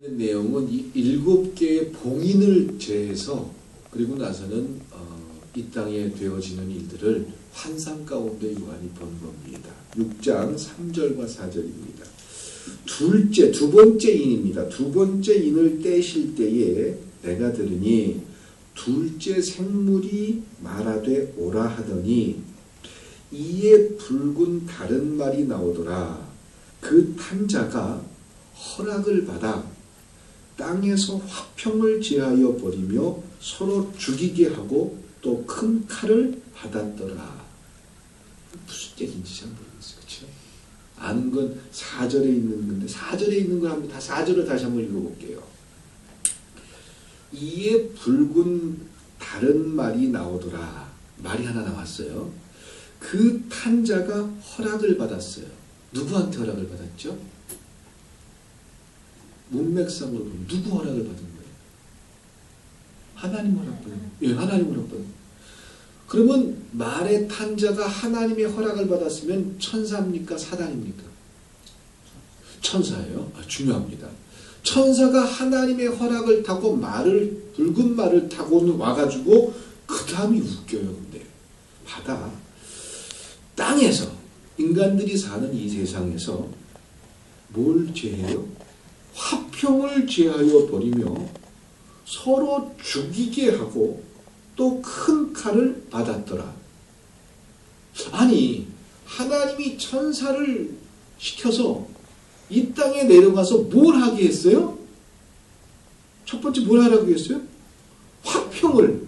내용은 이 7개의 봉인을 제해서 그리고 나서는 이 땅에 되어지는 일들을 환상 가운데 요한이 본 겁니다. 6장 3절과 4절입니다. 두 번째 인입니다. 두 번째 인을 떼실 때에 내가 들으니 둘째 생물이 말하되 오라 하더니 이에 붉은 다른 말이 나오더라. 그 탄자가 허락을 받아 땅에서 화평을 제하여 버리며 서로 죽이게 하고 또 큰 칼을 받았더라. 무슨 얘기인지 잘 모르겠어요. 그렇죠? 아는 건 4절에 있는 건데 4절에 있는 걸 한번 4절을 다시 한번 읽어볼게요. 이에 붉은 다른 말이 나오더라. 말이 하나 나왔어요. 그 탄자가 허락을 받았어요. 누구한테 허락을 받았죠? 문맥상으로 보면 누구 허락을 받은 거예요? 하나님 허락 받은 거예요. 예, 하나님 허락 받은 거예요. 그러면 말의 탄자가 하나님의 허락을 받았으면 천사입니까? 사단입니까? 천사예요. 중요합니다. 천사가 하나님의 허락을 타고 붉은 말을 타고 와가지고 그 다음이 웃겨요. 근데 바다 땅에서 인간들이 사는 이 세상에서 뭘 제해요? 화평을 제하여 버리며 서로 죽이게 하고 또 큰 칼을 받았더라. 아니 하나님이 천사를 시켜서 이 땅에 내려가서 뭘 하게 했어요? 첫 번째 뭘 하라고 했어요? 화평을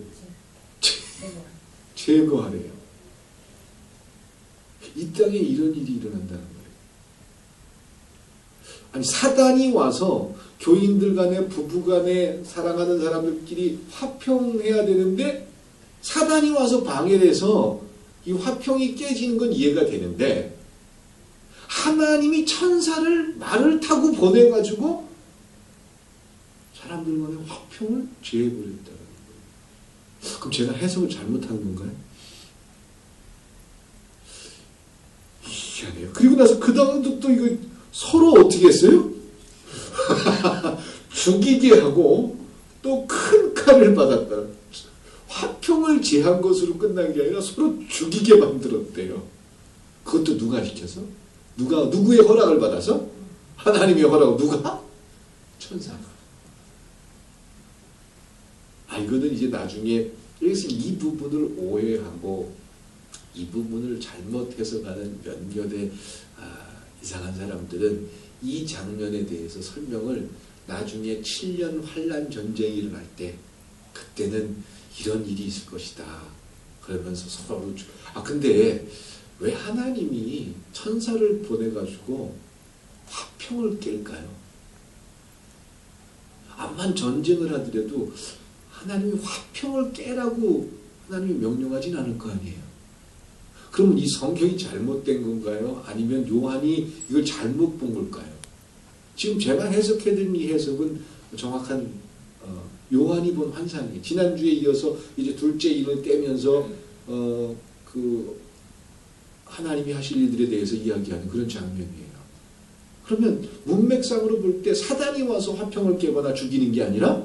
제거하래요. 이 땅에 이런 일이 일어난다는 거예요. 아니 사단이 와서 교인들 간에 부부 간에 사랑하는 사람들끼리 화평해야 되는데 사단이 와서 방해를 해서 이 화평이 깨지는 건 이해가 되는데 하나님이 천사를 말을 타고 보내가지고 사람들 간에 화평을 제해버렸다는 거예요. 그럼 제가 해석을 잘못한 건가요? 희한해요. 그리고 나서 그 다음도 또 이거 서로 어떻게 했어요? 죽이게 하고 또 큰 칼을 받았다. 화평을 제한 것으로 끝난 게 아니라 서로 죽이게 만들었대요. 그것도 누가 시켜서? 누구의 허락을 받아서? 하나님의 허락을 누가? 천사가. 이거는 이제 나중에 여기서 이 부분을 오해하고 이 부분을 잘못 해석하는 몇몇의 이상한 사람들은 이 장면에 대해서 설명을 나중에 7년 환란 전쟁이 일어날 때 그때는 이런 일이 있을 것이다. 그러면서 서로 근데 왜 하나님이 천사를 보내가지고 화평을 깰까요? 암만 전쟁을 하더라도 하나님이 화평을 깨라고 하나님이 명령하진 않을 거 아니에요. 그러면 이 성경이 잘못된 건가요? 아니면 요한이 이걸 잘못 본 걸까요? 지금 제가 해석해드린 이 해석은 정확한 요한이 본 환상이에요. 지난주에 이어서 이제 둘째 인을 떼면서 그 하나님이 하실 일들에 대해서 이야기하는 그런 장면이에요. 그러면 문맥상으로 볼 때 사단이 와서 화평을 깨거나 죽이는 게 아니라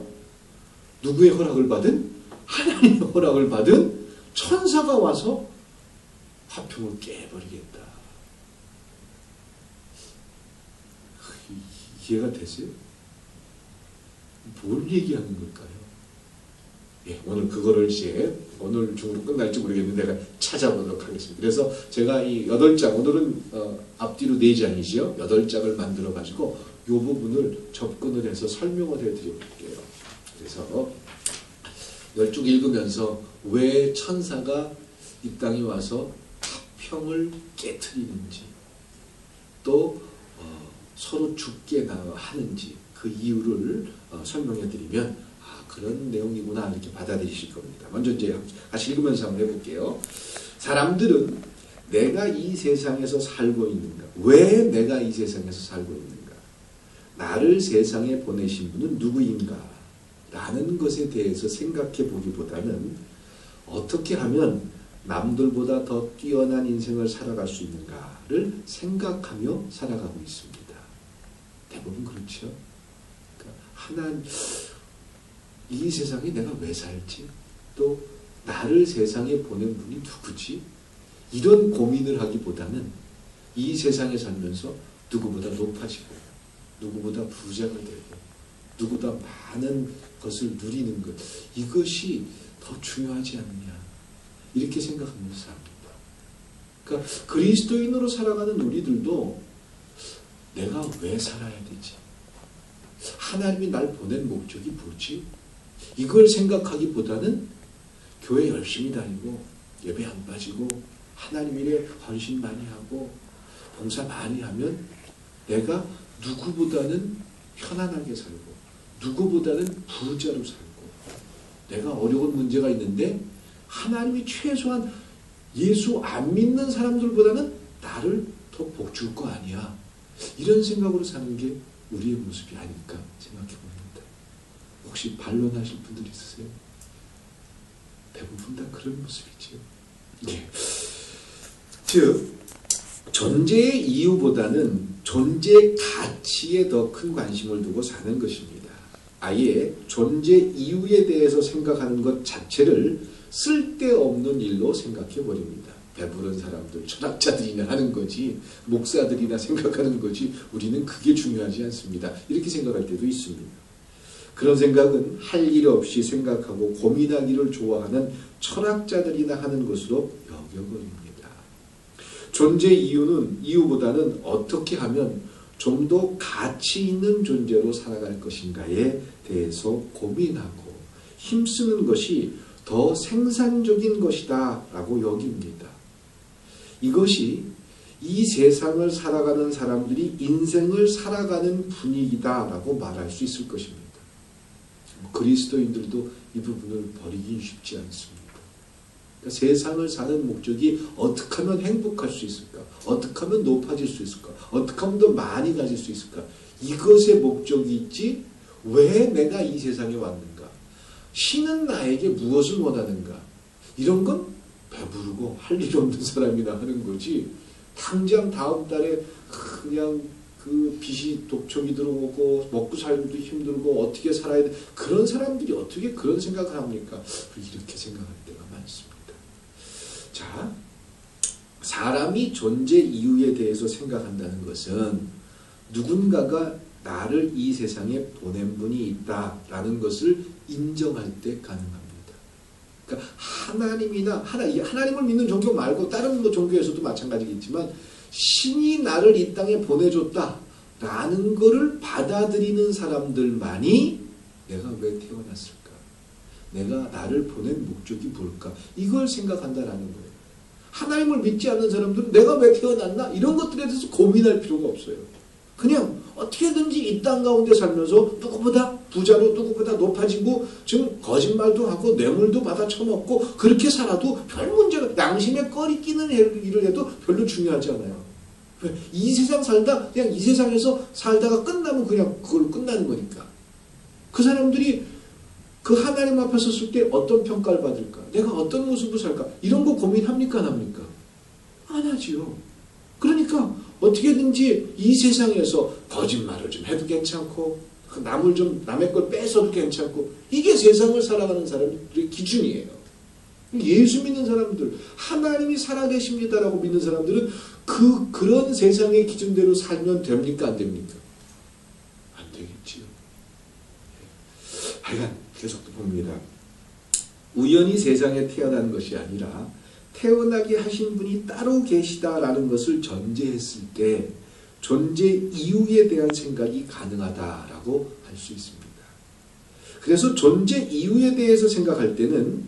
누구의 허락을 받은? 하나님의 허락을 받은 천사가 와서 화평을 깨버리겠다. 이해가 되세요? 뭘 얘기하는 걸까요? 예, 오늘 그거를 이제 오늘 중으로 끝날지 모르겠는데 내가 찾아보도록 하겠습니다. 그래서 제가 이 8장, 오늘은 앞뒤로 4장이죠. 8장을 만들어 가지고 이 부분을 접근을 해서 설명을 해드려볼게요. 그래서 10쪽 읽으면서 왜 천사가 이 땅에 와서 화평을 깨트리는지 또 서로 죽게 하는지 그 이유를 설명해 드리면 그런 내용이구나 이렇게 받아들이실 겁니다. 먼저 이제 같이 읽으면서 한번 해볼게요. 사람들은 내가 이 세상에서 살고 있는가? 왜 내가 이 세상에서 살고 있는가? 나를 세상에 보내신 분은 누구인가? 라는 것에 대해서 생각해 보기보다는 어떻게 하면 남들보다 더 뛰어난 인생을 살아갈 수 있는가를 생각하며 살아가고 있습니다. 대부분 그렇죠. 그러니까 이 세상에 내가 왜 살지? 또 나를 세상에 보낸 분이 누구지? 이런 고민을 하기보다는 이 세상에 살면서 누구보다 높아지고 누구보다 부자가 되고 누구보다 많은 것을 누리는 것, 이것이 더 중요하지 않느냐, 이렇게 생각하면서 삽니다. 그러니까 그리스도인으로 살아가는 우리들도 내가 왜 살아야 되지? 하나님이 날 보낸 목적이 뭐지? 이걸 생각하기보다는 교회 열심히 다니고 예배 안 빠지고 하나님 일에 헌신 많이 하고 봉사 많이 하면 내가 누구보다는 편안하게 살고 누구보다는 부자로 살고, 내가 어려운 문제가 있는데 하나님이 최소한 예수 안 믿는 사람들보다는 나를 더 복 줄 거 아니야, 이런 생각으로 사는 게 우리의 모습이 아닐까 생각해 봅니다. 혹시 반론하실 분들 있으세요? 대부분 다 그런 모습이지요. 예. 즉 존재의 이유보다는 존재 가치에 더 큰 관심을 두고 사는 것입니다. 아예 존재 이유에 대해서 생각하는 것 자체를 쓸데없는 일로 생각해 버립니다. 배부른 사람들, 철학자들이나 하는 거지, 목사들이나 생각하는 거지, 우리는 그게 중요하지 않습니다. 이렇게 생각할 때도 있습니다. 그런 생각은 할 일 없이 생각하고 고민하기를 좋아하는 철학자들이나 하는 것으로 여겨버립니다. 존재 이유보다는 어떻게 하면 좀 더 가치 있는 존재로 살아갈 것인가에 대해서 고민하고 힘쓰는 것이 더 생산적인 것이다 라고 여깁니다. 이것이 이 세상을 살아가는 사람들이 인생을 살아가는 분위기다 라고 말할 수 있을 것입니다. 그리스도인들도 이 부분을 버리기 쉽지 않습니다. 그러니까 세상을 사는 목적이 어떻게 하면 행복할 수 있을까? 어떻게 하면 높아질 수 있을까? 어떻게 하면 더 많이 가질 수 있을까? 이것의 목적이 있지, 왜 내가 이 세상에 왔는가? 신은 나에게 무엇을 원하는가? 이런 건 배부르고 할 일 없는 사람이나 하는 거지, 당장 다음 달에 그냥 그 빚이 독촉이 들어오고 먹고 살기도 힘들고 어떻게 살아야 돼, 그런 사람들이 어떻게 그런 생각을 합니까? 이렇게 생각할 때가 많습니다. 자, 사람이 존재 이유에 대해서 생각한다는 것은 누군가가 나를 이 세상에 보낸 분이 있다라는 것을 인정할 때 가능합니다. 그러니까 하나님을 믿는 종교 말고 다른 종교에서도 마찬가지겠지만 신이 나를 이 땅에 보내줬다라는 것을 받아들이는 사람들만이 내가 왜 태어났을까? 내가 나를 보낸 목적이 뭘까? 이걸 생각한다라는 거예요. 하나님을 믿지 않는 사람들은 내가 왜 태어났나? 이런 것들에 대해서 고민할 필요가 없어요. 그냥 어떻게든지 이 땅 가운데 살면서 누구보다 부자로 누구보다 높아지고 지금 거짓말도 하고 뇌물도 받아 처먹고 그렇게 살아도 별 문제가, 양심에 꺼리 끼는 일을 해도 별로 중요하지 않아요. 왜? 이 세상 살다 그냥 이 세상에서 살다가 끝나면 그냥 그걸로 끝나는 거니까. 그 사람들이 그 하나님 앞에 섰을 때 어떤 평가를 받을까? 내가 어떤 모습을 살까? 이런 거 고민합니까? 안 합니까? 안 하지요. 그러니까 어떻게든지 이 세상에서 거짓말을 좀 해도 괜찮고 남의 걸 뺏어도 괜찮고, 이게 세상을 살아가는 사람들의 기준이에요. 예수 믿는 사람들, 하나님이 살아계십니다라고 믿는 사람들은 그런 세상의 기준대로 살면 됩니까? 안 됩니까? 안 되겠지요. 하여간 계속 봅니다. 우연히 세상에 태어난 것이 아니라 태어나게 하신 분이 따로 계시다라는 것을 전제했을 때 존재 이유에 대한 생각이 가능하다라고 할 수 있습니다. 그래서 존재 이유에 대해서 생각할 때는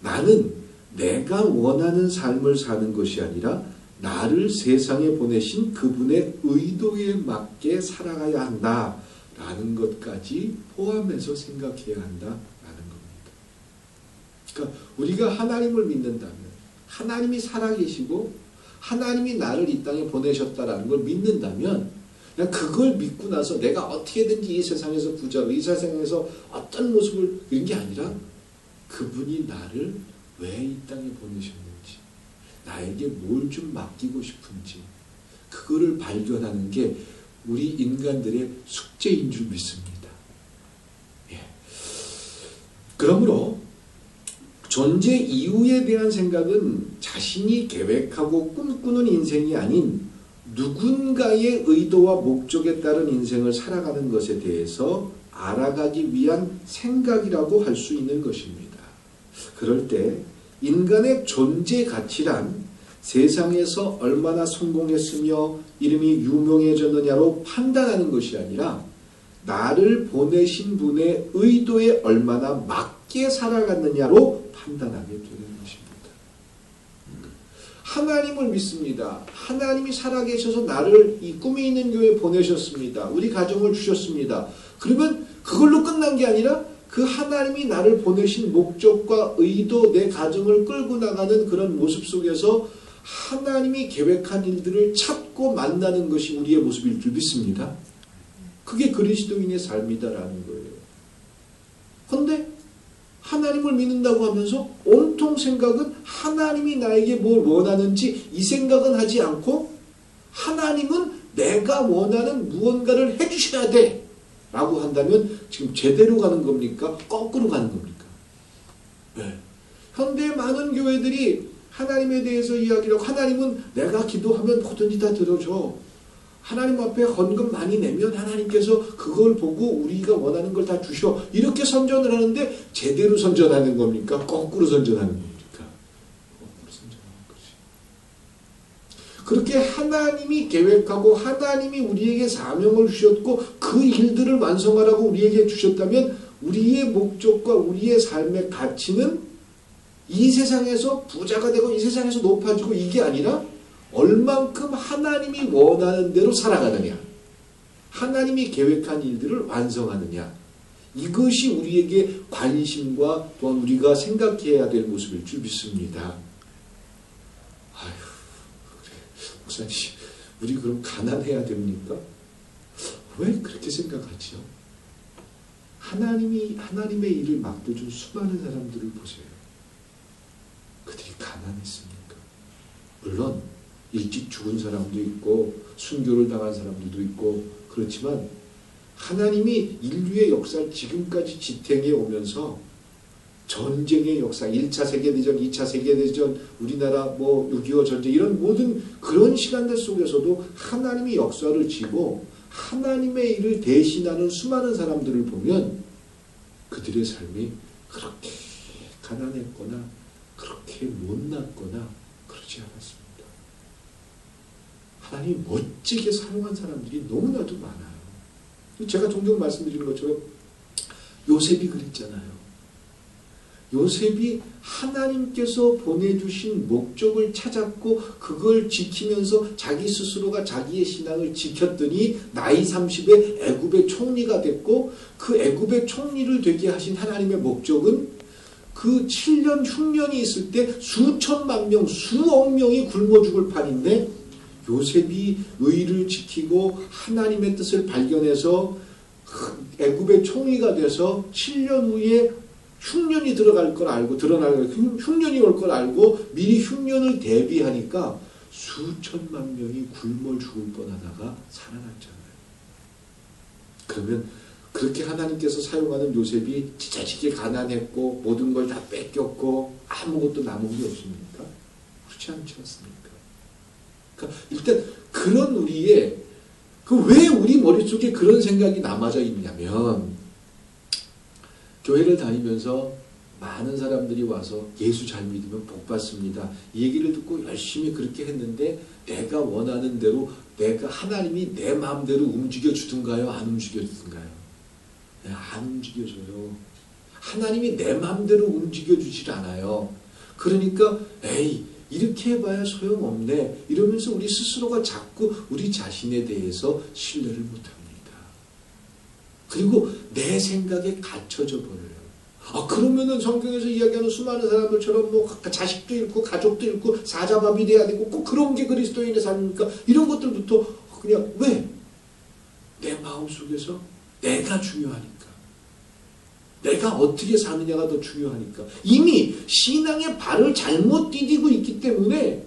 나는 내가 원하는 삶을 사는 것이 아니라 나를 세상에 보내신 그분의 의도에 맞게 살아가야 한다라는 것까지 포함해서 생각해야 한다라는 겁니다. 그러니까 우리가 하나님을 믿는다면, 하나님이 살아계시고 하나님이 나를 이 땅에 보내셨다라는 걸 믿는다면, 그냥 그걸 믿고 나서 내가 어떻게든지 이 세상에서 부자로, 이 세상에서 어떤 모습을, 이런 게 아니라 그분이 나를 왜 이 땅에 보내셨는지, 나에게 뭘 좀 맡기고 싶은지, 그거를 발견하는 게 우리 인간들의 숙제인 줄 믿습니다. 그러므로 존재 이유에 대한 생각은 자신이 계획하고 꿈꾸는 인생이 아닌 누군가의 의도와 목적에 따른 인생을 살아가는 것에 대해서 알아가기 위한 생각이라고 할 수 있는 것입니다. 그럴 때 인간의 존재 가치란 세상에서 얼마나 성공했으며 이름이 유명해졌느냐로 판단하는 것이 아니라 나를 보내신 분의 의도에 얼마나 맞게 살아갔느냐로 판단하게 되는 것입니다. 하나님을 믿습니다. 하나님이 살아계셔서 나를 이 꿈이 있는 교회에 보내셨습니다. 우리 가정을 주셨습니다. 그러면 그걸로 끝난 게 아니라 그 하나님이 나를 보내신 목적과 의도, 내 가정을 끌고 나가는 그런 모습 속에서 하나님이 계획한 일들을 찾고 만나는 것이 우리의 모습일 줄 믿습니다. 그게 그리스도인의 삶이다라는 거예요. 그런데 하나님을 믿는다고 하면서 온통 생각은 하나님이 나에게 뭘 원하는지 이 생각은 하지 않고 하나님은 내가 원하는 무언가를 해주셔야 돼 라고 한다면 지금 제대로 가는 겁니까? 거꾸로 가는 겁니까? 네. 현대의 많은 교회들이 하나님에 대해서 이야기를 하고 하나님은 내가 기도하면 뭐든지 다 들어줘. 하나님 앞에 헌금 많이 내면 하나님께서 그걸 보고 우리가 원하는 걸 다 주셔. 이렇게 선전을 하는데 제대로 선전하는 겁니까? 거꾸로 선전하는 겁니까? 거꾸로 선전하는 거지. 그렇게 하나님이 계획하고 하나님이 우리에게 사명을 주셨고 그 일들을 완성하라고 우리에게 주셨다면 우리의 목적과 우리의 삶의 가치는 이 세상에서 부자가 되고 이 세상에서 높아지고 이게 아니라 얼만큼 하나님이 원하는 대로 살아가느냐, 하나님이 계획한 일들을 완성하느냐, 이것이 우리에게 관심과 또한 우리가 생각해야 될 모습일 줄 믿습니다. 아휴, 그래. 목사님, 우리 그럼 가난해야 됩니까? 왜 그렇게 생각하지요? 하나님의 일을 맡겨준 수많은 사람들을 보세요. 그들이 가난했습니까? 물론 일찍 죽은 사람도 있고 순교를 당한 사람들도 있고 그렇지만 하나님이 인류의 역사를 지금까지 지탱해 오면서 전쟁의 역사, 1차 세계대전, 2차 세계대전, 우리나라 6.25 전쟁 이런 모든 그런 시간들 속에서도 하나님이 역사를 지고 하나님의 일을 대신하는 수많은 사람들을 보면 그들의 삶이 그렇게 가난했거나 그렇게 못났거나 그러지 않았습니다. 하나님이 멋지게 사용한 사람들이 너무나도 많아요. 제가 종종 말씀드리는 것처럼 요셉이 그랬잖아요. 요셉이 하나님께서 보내주신 목적을 찾았고 그걸 지키면서 자기 스스로가 자기의 신앙을 지켰더니 나이 30에 애굽의 총리가 됐고 그 애굽의 총리를 되게 하신 하나님의 목적은 그 7년 흉년이 있을 때 수천만 명, 수억 명이 굶어 죽을 판인데 요셉이 의를 지키고 하나님의 뜻을 발견해서 애굽의 총리가 돼서 7년 후에 흉년이 들어갈 걸 알고 흉년이 올 걸 알고 미리 흉년을 대비하니까 수천만 명이 굶어 죽을 뻔하다가 살아났잖아요. 그러면 그렇게 하나님께서 사용하는 요셉이 지자지게 가난했고 모든 걸 다 뺏겼고 아무것도 남은 게 없습니까? 그렇지 않지 않습니까? 그러니까 일단 그런 우리의 왜 우리 머릿속에 그런 생각이 남아져 있냐면 교회를 다니면서 많은 사람들이 와서 예수 잘 믿으면 복 받습니다. 이 얘기를 듣고 열심히 그렇게 했는데 내가 원하는 대로 하나님이 내 마음대로 움직여 주든가요? 안 움직여 주든가요? 안 움직여줘요. 하나님이 내 마음대로 움직여 주질 않아요. 그러니까 이렇게 해봐야 소용없네 이러면서 우리 스스로가 자꾸 우리 자신에 대해서 신뢰를 못합니다. 그리고 내 생각에 갇혀져 버려요. 그러면은 성경에서 이야기하는 수많은 사람들처럼 자식도 잃고 가족도 잃고 사자밥이 돼야 되고 꼭 그런 게 그리스도인의 삶입니까? 이런 것들부터 그냥 왜? 내 마음속에서 내가 중요하니까. 내가 어떻게 사느냐가 더 중요하니까. 이미 신앙의 발을 잘못 디디고 있기 때문에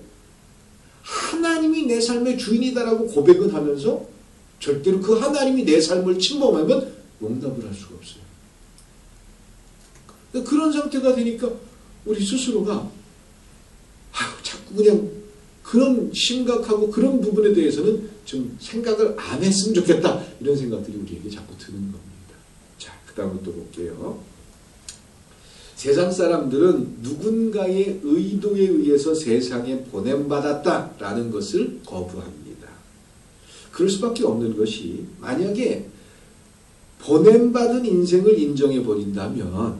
하나님이 내 삶의 주인이다라고 고백은 하면서 절대로 그 하나님이 내 삶을 침범하면 용납을 할 수가 없어요. 그런 상태가 되니까 우리 스스로가 자꾸 그냥 그런 심각하고 그런 부분에 대해서는 좀 생각을 안 했으면 좋겠다. 이런 생각들이 우리에게 자꾸 드는 겁니다. 자, 그 다음으로 또 볼게요. 세상 사람들은 누군가의 의도에 의해서 세상에 보냄받았다라는 것을 거부합니다. 그럴 수밖에 없는 것이 만약에 보냄받은 인생을 인정해 버린다면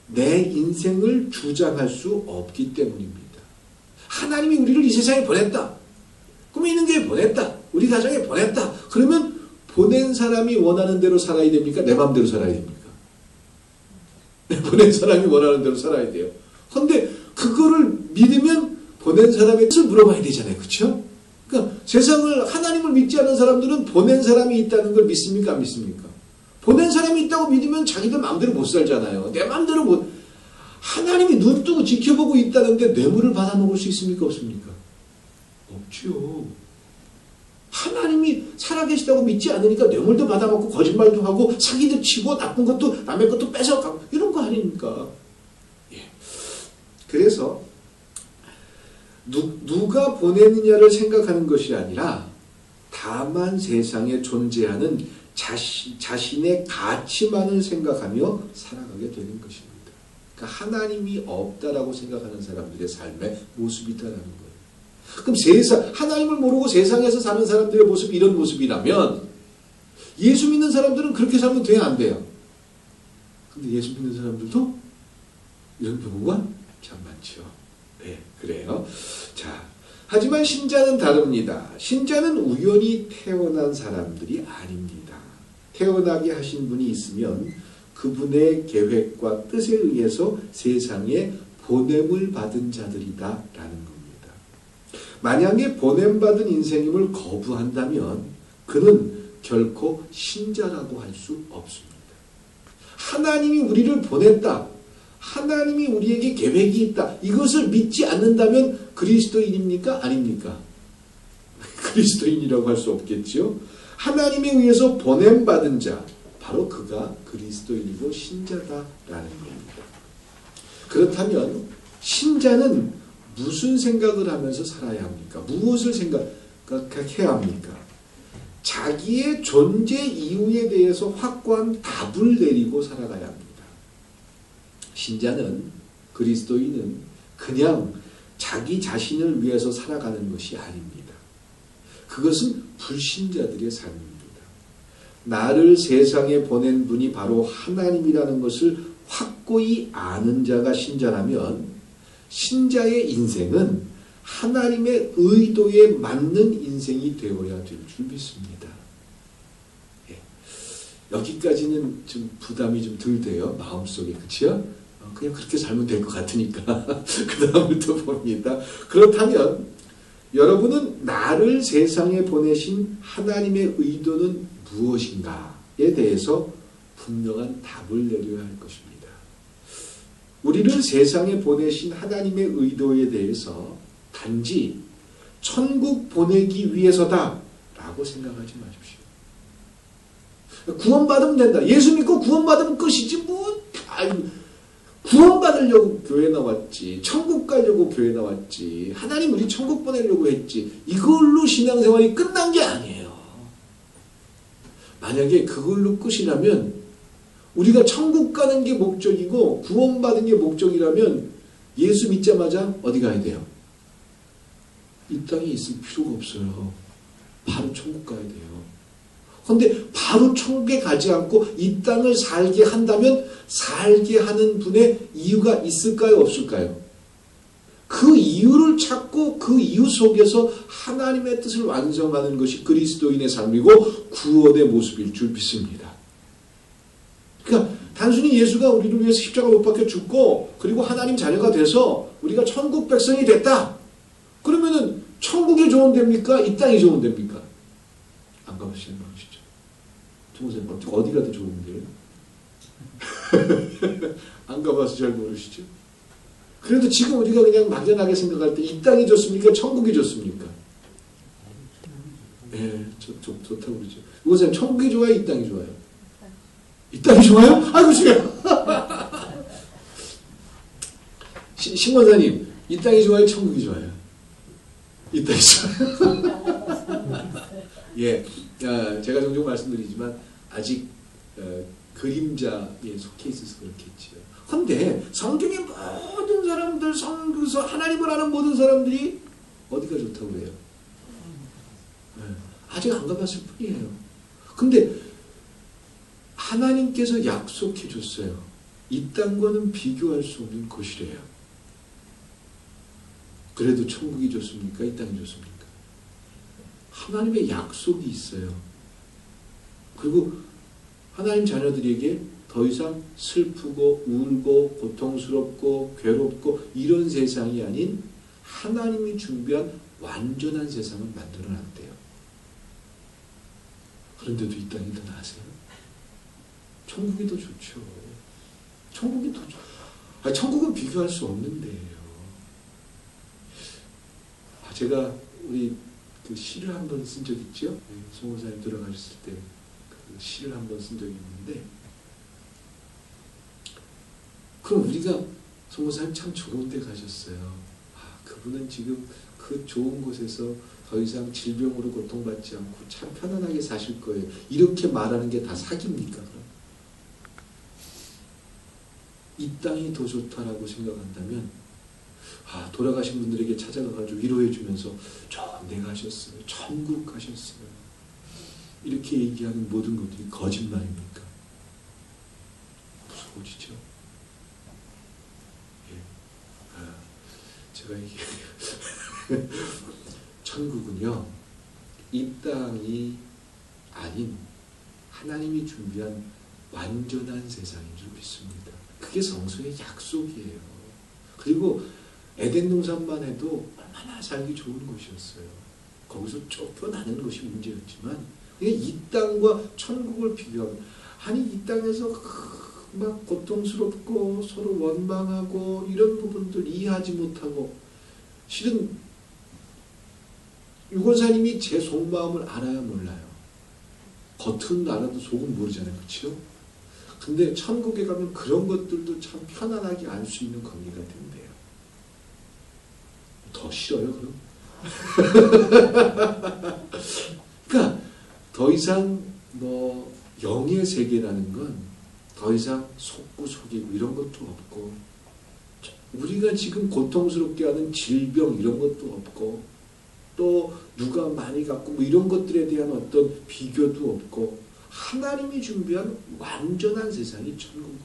내 인생을 주장할 수 없기 때문입니다. 하나님이 우리를 이 세상에 보냈다. 꿈에 있는 교회에 보냈다. 우리 가정에 보냈다. 그러면 보낸 사람이 원하는 대로 살아야 됩니까? 내 마음대로 살아야 됩니까? 보낸 사람이 원하는 대로 살아야 돼요. 그런데 그거를 믿으면 보낸 사람의 뜻을 물어봐야 되잖아요. 그렇죠? 그러니까 세상을 하나님을 믿지 않는 사람들은 보낸 사람이 있다는 걸 믿습니까? 안 믿습니까? 보낸 사람이 있다고 믿으면 자기들 마음대로 못 살잖아요. 내 마음대로 못. 하나님이 눈 뜨고 지켜보고 있다는데 뇌물을 받아먹을 수 있습니까? 없습니까? 없죠. 하나님이 살아계시다고 믿지 않으니까 뇌물도 받아먹고 거짓말도 하고 사기도 치고 나쁜 것도 남의 것도 뺏어가고 이런 거 아닙니까? 예. 그래서 누가 보내느냐를 생각하는 것이 아니라 다만 세상에 존재하는 자신의 가치만을 생각하며 살아가게 되는 것입니다. 그러니까 하나님이 없다라고 생각하는 사람들의 삶의 모습이 있다는 거예요. 그럼 하나님을 모르고 세상에서 사는 사람들의 모습이 이런 모습이라면 예수 믿는 사람들은 그렇게 살면 돼야 안 돼요? 근데 예수 믿는 사람들도 이런 경우가 참 많죠. 네, 그래요. 자, 하지만 신자는 다릅니다. 신자는 우연히 태어난 사람들이 아닙니다. 태어나게 하신 분이 있으면 그분의 계획과 뜻에 의해서 세상에 보냄을 받은 자들이다라는 겁니다. 만약에 보냄받은 인생임을 거부한다면 그는 결코 신자라고 할 수 없습니다. 하나님이 우리를 보냈다. 하나님이 우리에게 계획이 있다. 이것을 믿지 않는다면 그리스도인입니까? 아닙니까? 그리스도인이라고 할 수 없겠죠. 하나님에 의해서 보냄받은 자, 바로 그가 그리스도인이고 신자다라는 겁니다. 그렇다면 신자는 무슨 생각을 하면서 살아야 합니까? 무엇을 생각해야 합니까? 자기의 존재 이유에 대해서 확고한 답을 내리고 살아가야 합니다. 신자는, 그리스도인은 그냥 자기 자신을 위해서 살아가는 것이 아닙니다. 그것은 불신자들의 삶입니다. 나를 세상에 보낸 분이 바로 하나님이라는 것을 확고히 아는 자가 신자라면 신자의 인생은 하나님의 의도에 맞는 인생이 되어야 될 줄 믿습니다. 예. 여기까지는 좀 부담이 좀 덜 돼요. 마음속에. 그치요? 그냥 그렇게 살면 될 것 같으니까. 그 다음부터 봅니다. 그렇다면 여러분은 나를 세상에 보내신 하나님의 의도는 무엇인가에 대해서 분명한 답을 내려야 할 것입니다. 우리를 세상에 보내신 하나님의 의도에 대해서 단지 천국 보내기 위해서다 라고 생각하지 마십시오. 구원받으면 된다. 예수 믿고 구원받으면 끝이지 뭐. 구원받으려고 교회 나왔지. 천국 가려고 교회 나왔지. 하나님 우리 천국 보내려고 했지. 이걸로 신앙생활이 끝난 게 아니에요. 만약에 그걸로 끝이라면 우리가 천국 가는 게 목적이고 구원받은 게 목적이라면 예수 믿자마자 어디 가야 돼요? 이 땅에 있을 필요가 없어요. 바로 천국 가야 돼요. 그런데 바로 천국에 가지 않고 이 땅을 살게 한다면 살게 하는 분의 이유가 있을까요? 없을까요? 그 이유를 찾고 그 이유 속에서 하나님의 뜻을 완성하는 것이 그리스도인의 삶이고 구원의 모습일 줄 믿습니다. 그러니까 단순히 예수가 우리를 위해서 십자가 못 박혀 죽고 그리고 하나님 자녀가 돼서 우리가 천국 백성이 됐다. 그러면은 천국이 좋은 데입니까? 이 땅이 좋은 데입니까? 안 가보시는 거시죠? 총선생 어디가 더 좋은데요? 안 가봐서 잘 모르시죠? 그래도 지금 우리가 그냥 막연하게 생각할 때 이 땅이 좋습니까? 천국이 좋습니까? 예, 좋다고 그러죠. 이것은 천국이 좋아요? 이 땅이 좋아요? 이 땅이 좋아요? 아이고, 좋아요. 신권사님, 이 땅이 좋아요? 천국이 좋아요? 이 땅이 좋아요. 예, 제가 종종 말씀드리지만 아직 그림자에 속해 있어서 그렇겠지요. 근데 성경의 모든 사람들, 성경에서 하나님을 아는 모든 사람들이 어디가 좋다고 그래요? 아직 안 가봤을 뿐이에요. 근데 하나님께서 약속해 줬어요. 이 땅과는 비교할 수 없는 것이래요. 그래도 천국이 좋습니까? 이 땅이 좋습니까? 하나님의 약속이 있어요. 그리고 하나님 자녀들에게 더 이상 슬프고 울고 고통스럽고 괴롭고 이런 세상이 아닌 하나님이 준비한 완전한 세상을 만들어 놨대요. 그런데도 이 땅이 더 나으세요? 천국이 더 좋죠. 천국이 더 좋죠. 천국은 비교할 수 없는 데예요. 제가 우리 그 시를 한번 쓴 적 있죠? 송호사님 돌아가셨을 때 그 시를 한번 쓴 적이 있는데, 그럼 우리가 송호사님 참 좋은 데 가셨어요. 그분은 지금 그 좋은 곳에서 더 이상 질병으로 고통받지 않고 참 편안하게 사실 거예요. 이렇게 말하는 게 다 사기입니까? 그럼? 이 땅이 더 좋다라고 생각한다면 돌아가신 분들에게 찾아가가지고 위로해 주면서 좋은 데 가셨어요. 천국 가셨어요. 이렇게 얘기하는 모든 것들이 거짓말입니까? 무서워지죠? 예. 제가 얘기해요. 천국은요, 이 땅이 아닌 하나님이 준비한 완전한 세상인 줄 믿습니다. 그게 성서의 약속이에요. 그리고 에덴 동산만 해도 얼마나 살기 좋은 곳이었어요. 거기서 쫓겨나는 것이 문제였지만 이 땅과 천국을 비교하면, 아니 이 땅에서 막 고통스럽고 서로 원망하고 이런 부분들 이해하지 못하고, 실은 유권사님이 제 속마음을 알아야 몰라요. 겉은 알아도 속은 모르잖아요. 그렇죠? 근데 천국에 가면 그런 것들도 참 편안하게 알 수 있는 관계가 된대요. 더 싫어요, 그럼? 그러니까 더 이상 뭐 영의 세계라는 건 더 이상 속고 속이고 이런 것도 없고, 우리가 지금 고통스럽게 하는 질병 이런 것도 없고, 또 누가 많이 갖고 뭐 이런 것들에 대한 어떤 비교도 없고, 하나님이 준비한 완전한 세상이 천국이에요.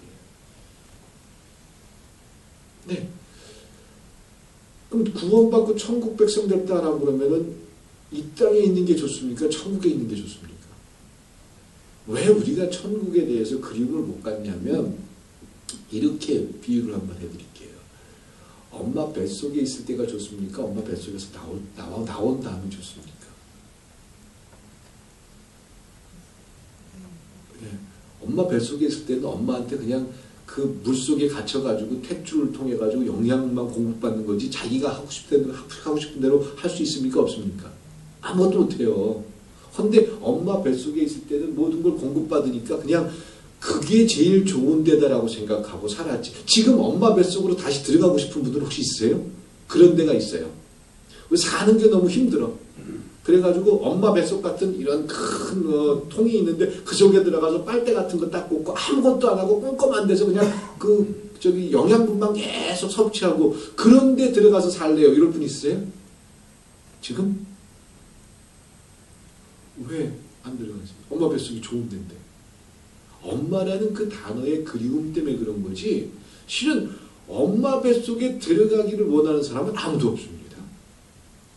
네. 그럼 구원받고 천국 백성 됐다라고 그러면은 이 땅에 있는 게 좋습니까? 천국에 있는 게 좋습니까? 왜 우리가 천국에 대해서 그림을 못 갖냐면, 이렇게 비유를 한번 해드릴게요. 엄마 뱃속에 있을 때가 좋습니까? 엄마 뱃속에서 나온 다음에 좋습니까? 네. 엄마 뱃속에 있을 때는 엄마한테 그냥 그 물속에 갇혀가지고 탯줄을 통해가지고 영양만 공급받는 거지, 자기가 하고 싶은 대로 할 수 있습니까? 없습니까? 아무것도 못해요. 근데 엄마 뱃속에 있을 때는 모든 걸 공급받으니까 그냥 그게 제일 좋은 데다라고 생각하고 살았지. 지금 엄마 뱃속으로 다시 들어가고 싶은 분들 혹시 있어요? 그런 데가 있어요. 사는 게 너무 힘들어. 그래가지고 엄마 뱃속 같은 이런 큰 통이 있는데 그 속에 들어가서 빨대 같은 거 딱 꽂고 아무것도 안 하고 꼼꼼한 데서 그냥 영양분만 계속 섭취하고 그런 데 들어가서 살래요. 이럴 분 있어요? 지금? 왜 안 들어가지? 엄마 뱃속이 좋은 데인데. 엄마라는 그 단어의 그리움 때문에 그런 거지, 실은 엄마 뱃속에 들어가기를 원하는 사람은 아무도 없습니다.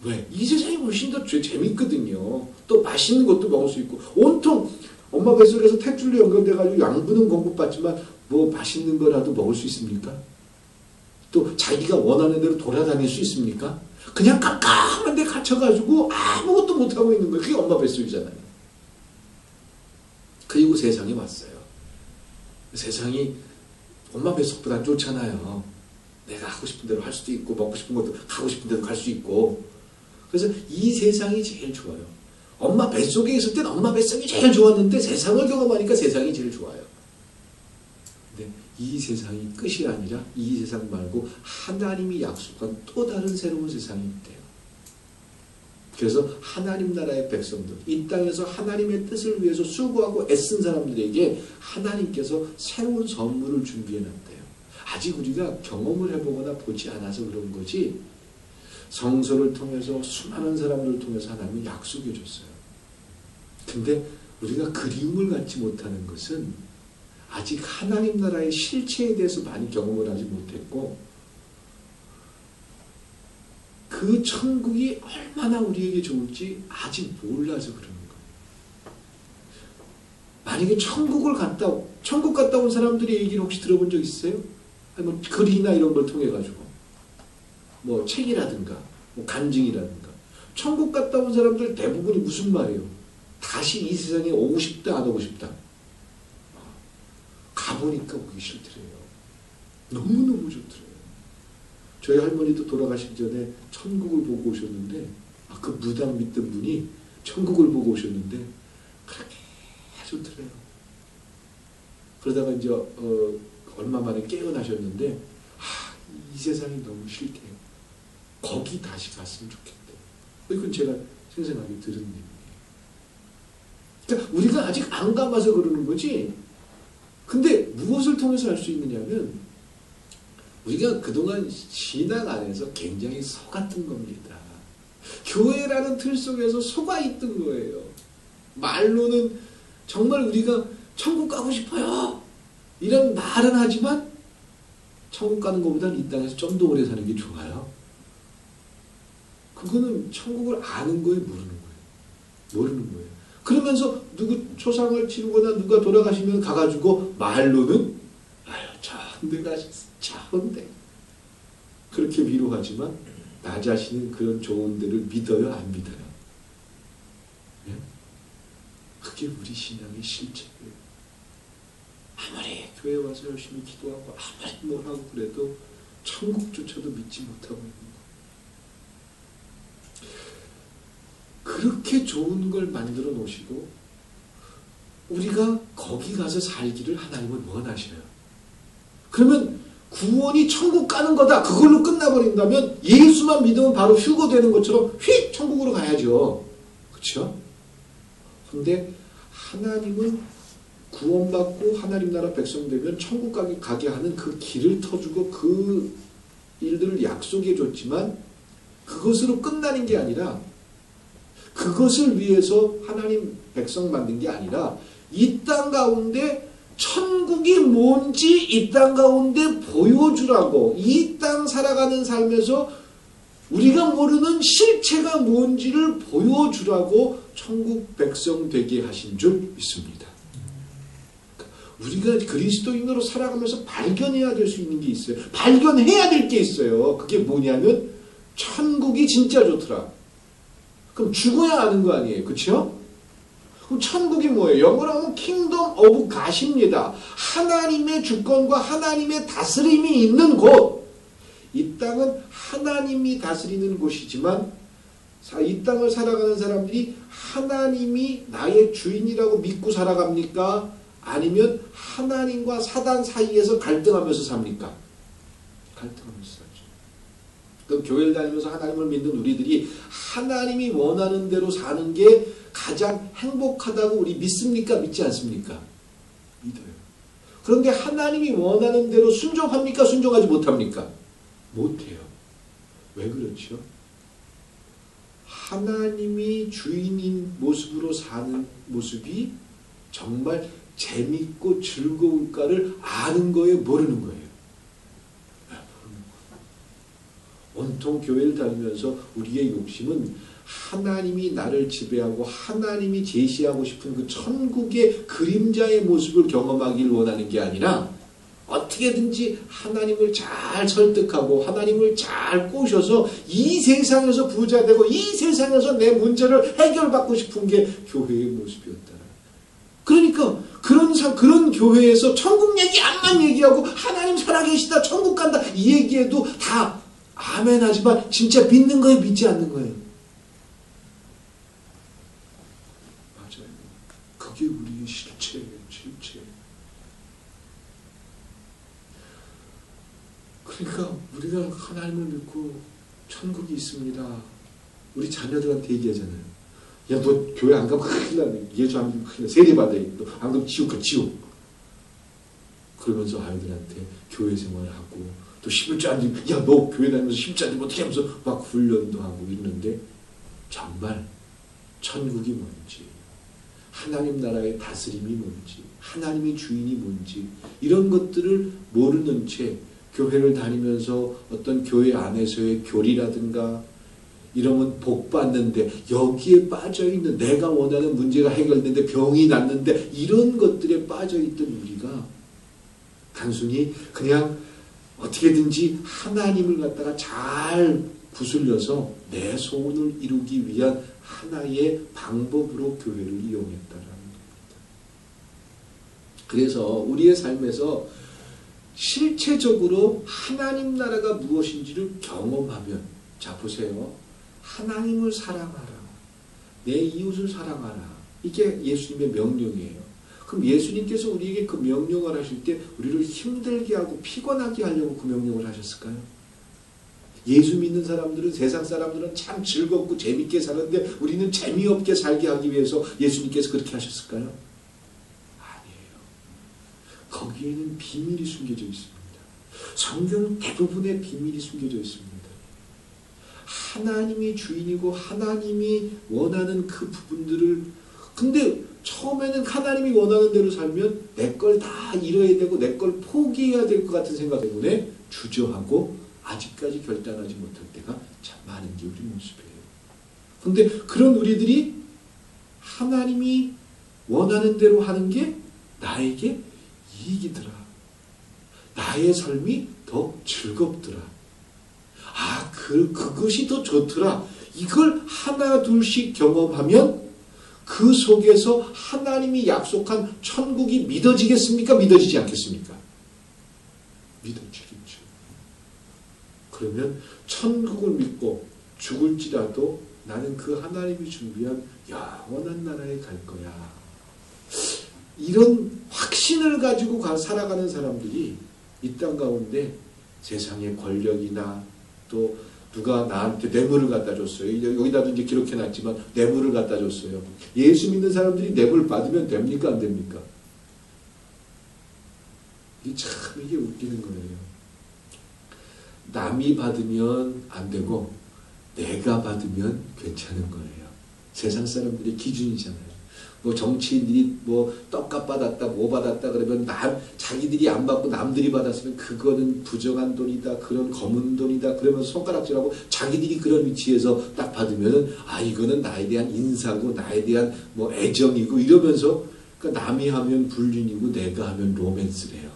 왜? 이 세상이 훨씬 더 재밌거든요. 또 맛있는 것도 먹을 수 있고, 온통 엄마 뱃속에서 탯줄로 연결돼가지고 양분은 공급받지만 뭐 맛있는 거라도 먹을 수 있습니까? 또 자기가 원하는 대로 돌아다닐 수 있습니까? 그냥 깜깜한 데 갇혀가지고 아무것도 못하고 있는 거예요. 그게 엄마 뱃속이잖아요. 그리고 세상에 왔어요. 세상이 엄마 뱃속보다 좋잖아요. 내가 하고 싶은 대로 할 수도 있고, 먹고 싶은 것도 가고 싶은 대로 갈 수 있고. 그래서 이 세상이 제일 좋아요. 엄마 뱃속에 있을 땐 엄마 뱃속이 제일 좋았는데 세상을 경험하니까 세상이 제일 좋아요. 근데 이 세상이 끝이 아니라 이 세상 말고 하나님이 약속한 또 다른 새로운 세상이 있대요. 그래서 하나님 나라의 백성들, 이 땅에서 하나님의 뜻을 위해서 수고하고 애쓴 사람들에게 하나님께서 새로운 선물을 준비해놨대요. 아직 우리가 경험을 해보거나 보지 않아서 그런 거지, 성서를 통해서 수많은 사람들을 통해서 하나님이 약속해 줬어요. 근데 우리가 그리움을 갖지 못하는 것은 아직 하나님 나라의 실체에 대해서 많이 경험을 하지 못했고, 그 천국이 얼마나 우리에게 좋을지 아직 몰라서 그러는 거예요. 만약에 천국 갔다 온 사람들의 얘기를 혹시 들어본 적 있어요? 아니 뭐 글이나 이런 걸 통해 가지고, 뭐 책이라든가, 뭐 간증이라든가. 천국 갔다 온 사람들 대부분이 무슨 말이에요? 다시 이 세상에 오고 싶다, 안 오고 싶다. 가보니까 오기 싫더래요. 너무너무 좋더래요. 저희 할머니도 돌아가시기 전에 천국을 보고 오셨는데, 그 무당 믿던 분이 천국을 보고 오셨는데 그렇게 좋더래요. 그러다가 이제 얼마 만에 깨어나셨는데, 이 세상이 너무 싫대요. 거기 다시 갔으면 좋겠대요. 이건 제가 생생하게 들은 얘기예요. 그러니까 우리가 아직 안 가봐서 그러는 거지. 근데 무엇을 통해서 알 수 있느냐면, 우리가 그동안 신앙 안에서 굉장히 속았던 겁니다. 교회라는 틀 속에서 속아 있던 거예요. 말로는 정말 우리가 천국 가고 싶어요, 이런 말은 하지만 천국 가는 것보다는 이 땅에서 좀 더 오래 사는 게 좋아요. 그거는 천국을 아는 거예요, 모르는 거예요? 모르는 거예요. 그러면서 누구 초상을 치르거나 누가 돌아가시면 가가지고 말로는 아유 좋은데 가셨어, 좋은데, 그렇게 위로하지만 나 자신은 그런 좋은 데를 믿어요, 안 믿어요? 네? 그게 우리 신앙의 실체예요. 아무리 교회 와서 열심히 기도하고 아무리 뭘 하고 그래도 천국조차도 믿지 못하고 있는 거예요. 그렇게 좋은 걸 만들어 놓으시고 우리가 거기 가서 살기를 하나님은 원하셔요. 그러면 구원이 천국 가는 거다, 그걸로 끝나버린다면 예수만 믿으면 바로 휴거되는 것처럼 휙 천국으로 가야죠. 그렇죠? 근데 하나님은 구원받고 하나님 나라 백성 되면 천국 가게 하는 그 길을 터주고 그 일들을 약속해 줬지만, 그것으로 끝나는 게 아니라, 그것을 위해서 하나님 백성 만든 게 아니라 이 땅 가운데 천국이 뭔지 이 땅 가운데 보여주라고, 이 땅 살아가는 삶에서 우리가 모르는 실체가 뭔지를 보여주라고 천국 백성 되게 하신 줄 믿습니다. 우리가 그리스도인으로 살아가면서 발견해야 될 수 있는 게 있어요. 발견해야 될 게 있어요. 그게 뭐냐면 천국이 진짜 좋더라. 그럼 죽어야 아는 거 아니에요. 그렇죠? 그럼 천국이 뭐예요? 영어로 하면 킹덤 오브 갓입니다. 하나님의 주권과 하나님의 다스림이 있는 곳. 이 땅은 하나님이 다스리는 곳이지만 이 땅을 살아가는 사람들이 하나님이 나의 주인이라고 믿고 살아갑니까? 아니면 하나님과 사단 사이에서 갈등하면서 삽니까? 갈등하면서 살죠. 그럼 교회를 다니면서 하나님을 믿는 우리들이 하나님이 원하는 대로 사는 게 가장 행복하다고 우리 믿습니까? 믿지 않습니까? 믿어요. 그런데 하나님이 원하는 대로 순종합니까? 순종하지 못합니까? 못해요. 왜 그렇죠? 하나님이 주인인 모습으로 사는 모습이 정말 재밌고 즐거울까를 아는 거예요? 모르는 거예요? 온통 교회를 다니면서 우리의 욕심은 하나님이 나를 지배하고 하나님이 제시하고 싶은 그 천국의 그림자의 모습을 경험하기를 원하는 게 아니라 어떻게든지 하나님을 잘 설득하고 하나님을 잘 꼬셔서 이 세상에서 부자 되고 이 세상에서 내 문제를 해결받고 싶은 게 교회의 모습이었다. 그러니까 그런 교회에서 천국 얘기 암만 얘기하고 하나님 살아계시다, 천국 간다 이 얘기해도 다 아멘 하지만 진짜 믿는 거예요, 믿지 않는 거예요? 맞아요. 그게 우리의 실체예요, 실체. 그러니까 우리가 하나님을 믿고 천국이 있습니다. 우리 자녀들한테 얘기하잖아요. 야, 너 교회 안 가면 큰일 나네. 예수 안 믿으면 큰일 나. 세례받아야 돼. 너 안 가면 지옥 가, 지옥. 그러면서 아이들한테 교회 생활하고 또 11조 안 지면 야, 너 교회 다니면서 11조 안 지면 어떻게 하면서 막 훈련도 하고 있는데 정말 천국이 뭔지, 하나님 나라의 다스림이 뭔지, 하나님의 주인이 뭔지 이런 것들을 모르는 채 교회를 다니면서 어떤 교회 안에서의 교리라든가 이러면 복 받는데 여기에 빠져있는 내가 원하는 문제가 해결되는데 병이 낫는데 이런 것들에 빠져있던 우리가 단순히 그냥 어떻게든지 하나님을 갖다가 잘 구슬려서 내 소원을 이루기 위한 하나의 방법으로 교회를 이용했다라는 겁니다. 그래서 우리의 삶에서 실체적으로 하나님 나라가 무엇인지를 경험하면, 자 보세요. 하나님을 사랑하라. 내 이웃을 사랑하라. 이게 예수님의 명령이에요. 그럼 예수님께서 우리에게 그 명령을 하실 때 우리를 힘들게 하고 피곤하게 하려고 그 명령을 하셨을까요? 예수 믿는 사람들은, 세상 사람들은 참 즐겁고 재밌게 사는데 우리는 재미없게 살게 하기 위해서 예수님께서 그렇게 하셨을까요? 아니에요. 거기에는 비밀이 숨겨져 있습니다. 성경 대부분의 비밀이 숨겨져 있습니다. 하나님이 주인이고 하나님이 원하는 그 부분들을, 근데 처음에는 하나님이 원하는 대로 살면 내 걸 다 잃어야 되고 내 걸 포기해야 될 것 같은 생각 때문에 주저하고 아직까지 결단하지 못할 때가 참 많은 게 우리 모습이에요. 근데 그런 우리들이 하나님이 원하는 대로 하는 게 나에게 이익이더라. 나의 삶이 더 즐겁더라. 아, 그것이 더 좋더라. 이걸 하나 둘씩 경험하면 그 속에서 하나님이 약속한 천국이 믿어지겠습니까? 믿어지지 않겠습니까? 믿어지겠죠. 그러면 천국을 믿고 죽을지라도 나는 그 하나님이 준비한 영원한 나라에 갈 거야. 이런 확신을 가지고 살아가는 사람들이 이 땅 가운데 세상의 권력이나 또 누가 나한테 뇌물을 갖다 줬어요. 여기다도 이제 기록해놨지만 뇌물을 갖다 줬어요. 예수 믿는 사람들이 뇌물 받으면 됩니까? 안 됩니까? 이게 웃기는 거예요. 남이 받으면 안 되고 내가 받으면 괜찮은 거예요. 세상 사람들의 기준이잖아요. 뭐 정치인들이 뭐 떡값 받았다, 뭐 받았다 그러면 자기들이 안 받고 남들이 받았으면 그거는 부정한 돈이다, 그런 검은 돈이다 그러면서 손가락질하고 자기들이 그런 위치에서 딱 받으면은 아 이거는 나에 대한 인사고 나에 대한 뭐 애정이고 이러면서 그러니까 남이 하면 불륜이고 내가 하면 로맨스래요.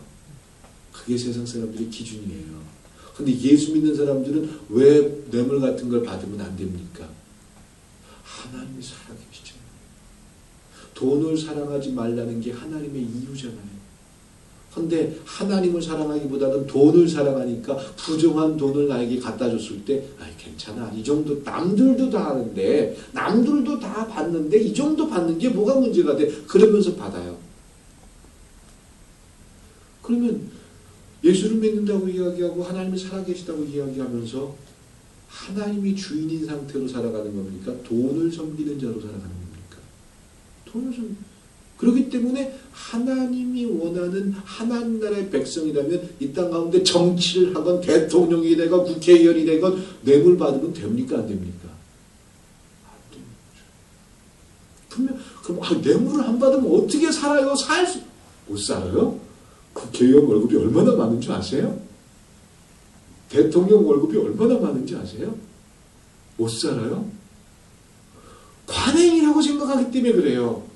그게 세상 사람들의 기준이에요. 근데 예수 믿는 사람들은 왜 뇌물 같은 걸 받으면 안 됩니까? 하나님이 살아계시잖아요. 돈을 사랑하지 말라는 게 하나님의 이유잖아요. 근데 하나님을 사랑하기보다는 돈을 사랑하니까 부정한 돈을 나에게 갖다 줬을 때 아이 괜찮아. 이 정도 남들도 다 하는데 남들도 다 받는데 이 정도 받는 게 뭐가 문제가 돼? 그러면서 받아요. 그러면 예수를 믿는다고 이야기하고 하나님이 살아계시다고 이야기하면서 하나님이 주인인 상태로 살아가는 겁니까? 돈을 섬기는 자로 살아가는 겁니까? 돈을 그렇기 때문에 하나님이 원하는 하나님 나라의 백성이라면 이 땅 가운데 정치를 하건 대통령이 되건 국회의원이 되건 뇌물 받으면 됩니까? 안 됩니까? 안 됩니다. 그럼 뇌물을 안 받으면 어떻게 살아요? 못 살아요? 국회의원 월급이 얼마나 많은지 아세요? 대통령 월급이 얼마나 많은지 아세요? 못 살아요? 관행이라고 생각하기 때문에 그래요.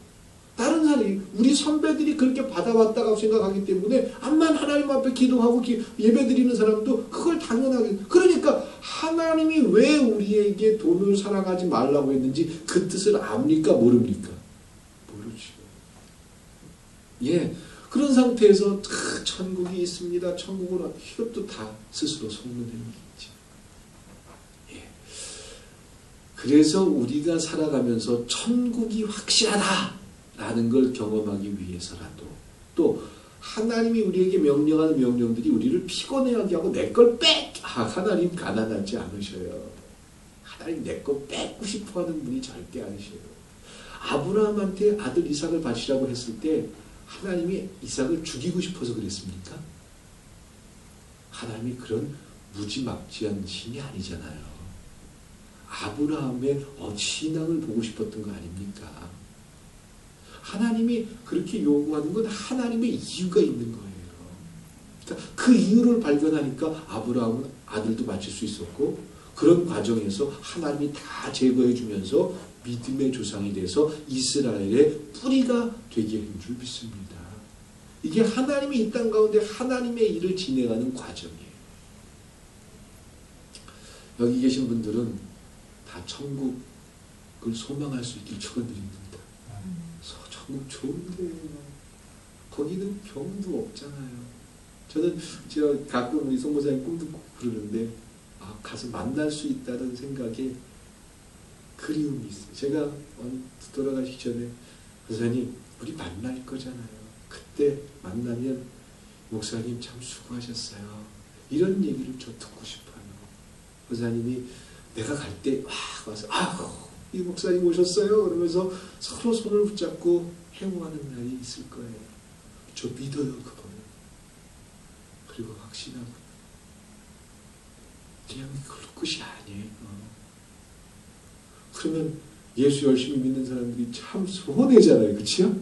다른 사람이, 우리 선배들이 그렇게 받아왔다고 생각하기 때문에 암만 하나님 앞에 기도하고 예배드리는 사람도 그걸 당연하게, 그러니까 하나님이 왜 우리에게 돈을 사랑하지 말라고 했는지 그 뜻을 압니까? 모릅니까? 모르죠. 예. 그런 상태에서 천국이 있습니다. 천국은 이것도 다 스스로 속는 행위겠죠. 예. 그래서 우리가 살아가면서 천국이 확실하다라는 걸 경험하기 위해서라도 또 하나님이 우리에게 명령하는 명령들이 우리를 피곤해하게 하고 내 걸 하나님 가난하지 않으셔요. 하나님 내 거 뺏고 싶어하는 분이 절대 아니셔요. 아브라함한테 아들 이삭을 바치라고 했을 때 하나님이 이삭을 죽이고 싶어서 그랬습니까? 하나님이 그런 무지막지한 신이 아니잖아요. 아브라함의 신앙을 보고 싶었던 거 아닙니까? 하나님이 그렇게 요구하는 건 하나님의 이유가 있는 거예요. 그러니까 그 이유를 발견하니까 아브라함은 아들도 바칠 수 있었고, 그런 과정에서 하나님이 다 제거해 주면서 믿음의 조상이 돼서 이스라엘의 뿌리가 되게 한 줄 믿습니다. 이게 하나님이 이 땅 가운데 하나님의 일을 진행하는 과정이에요. 여기 계신 분들은 다 천국을 소망할 수 있길 축원드립니다. 천국 좋은데요. 거기는 병도 없잖아요. 저는 제가 가끔 우리 송보사님 꿈도 부르는데 가서 만날 수 있다는 생각에 그리움이 있어요. 제가 돌아가시기 전에 목사님 우리 만날 거잖아요. 그때 만나면 목사님 참 수고하셨어요. 이런 얘기를 저 듣고 싶어요. 목사님이 내가 갈 때 와서 이 목사님 오셨어요. 그러면서 서로 손을 붙잡고 행복하는 날이 있을 거예요. 저 믿어요 그거를. 그리고 확신하고 그냥 그걸로 끝이 아니에요. 그러면 예수 열심히 믿는 사람들이 참 손해잖아요. 그렇죠?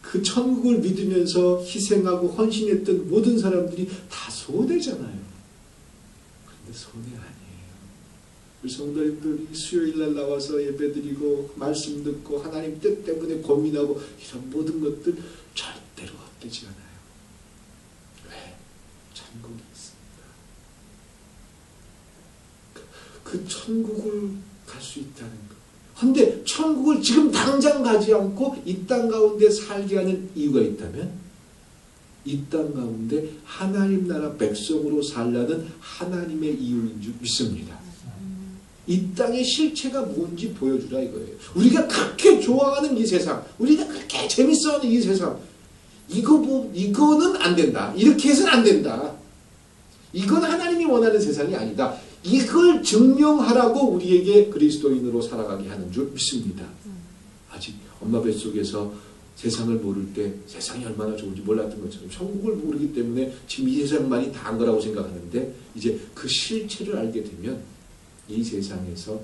그 천국을 믿으면서 희생하고 헌신했던 모든 사람들이 다 손해잖아요. 그런데 손해 아니에요. 우리 성도님들이 수요일날 나와서 예배드리고 말씀 듣고 하나님 뜻 때문에 고민하고 이런 모든 것들 절대로 헛되지 않아요. 왜? 천국이 있습니다. 그 천국을 갈 수 있다는 것. 그런데 천국을 지금 당장 가지 않고 이 땅 가운데 살게 하는 이유가 있다면 이 땅 가운데 하나님 나라 백성으로 살라는 하나님의 이유인 줄 믿습니다. 이 땅의 실체가 뭔지 보여주라 이거예요. 우리가 그렇게 좋아하는 이 세상, 우리가 그렇게 재밌어하는 이 세상, 이거는 안 된다. 이렇게 해서는 안 된다. 이건 하나님이 원하는 세상이 아니다. 이걸 증명하라고 우리에게 그리스도인으로 살아가게 하는 줄 믿습니다. 아직 엄마 뱃속에서 세상을 모를 때 세상이 얼마나 좋은지 몰랐던 것처럼 천국을 모르기 때문에 지금 이 세상만이 다인 거라고 생각하는데 이제 그 실체를 알게 되면 이 세상에서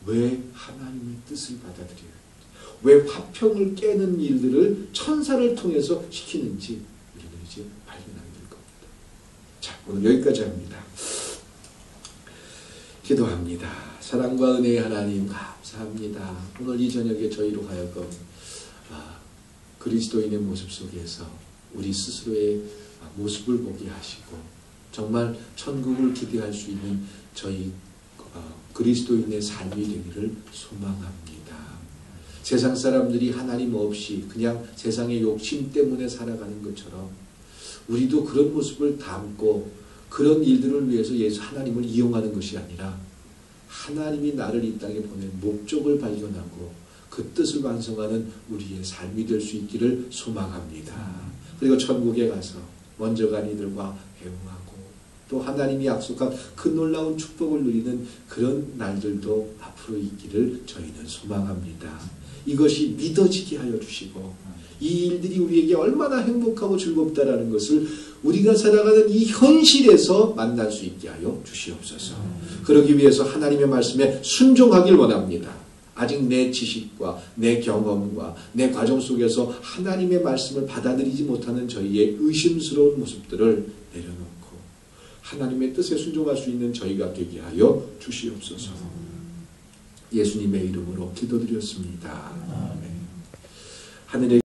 왜 하나님의 뜻을 받아들여야 하는지, 왜 화평을 깨는 일들을 천사를 통해서 시키는지 우리는 이제 발견하게 될 겁니다. 자, 오늘 여기까지 합니다. 기도합니다. 사랑과 은혜의 하나님 감사합니다. 오늘 이 저녁에 저희로 하여금 그리스도인의 모습 속에서 우리 스스로의 모습을 보게 하시고 정말 천국을 기대할 수 있는 저희 그리스도인의 삶이 되기를 소망합니다. 세상 사람들이 하나님 없이 그냥 세상의 욕심 때문에 살아가는 것처럼 우리도 그런 모습을 담고 그런 일들을 위해서 예수 하나님을 이용하는 것이 아니라 하나님이 나를 이 땅에 보낸 목적을 발견하고 그 뜻을 완성하는 우리의 삶이 될 수 있기를 소망합니다. 그리고 천국에 가서 먼저 간 이들과 회응하고 또 하나님이 약속한 그 놀라운 축복을 누리는 그런 날들도 앞으로 있기를 저희는 소망합니다. 이것이 믿어지게 하여 주시고 이 일들이 우리에게 얼마나 행복하고 즐겁다라는 것을 우리가 살아가는 이 현실에서 만날 수 있게 하여 주시옵소서. 그러기 위해서 하나님의 말씀에 순종하길 원합니다. 아직 내 지식과 내 경험과 내 과정 속에서 하나님의 말씀을 받아들이지 못하는 저희의 의심스러운 모습들을 내려놓고 하나님의 뜻에 순종할 수 있는 저희가 되게 하여 주시옵소서. 예수님의 이름으로 기도드렸습니다. 아멘. 하늘의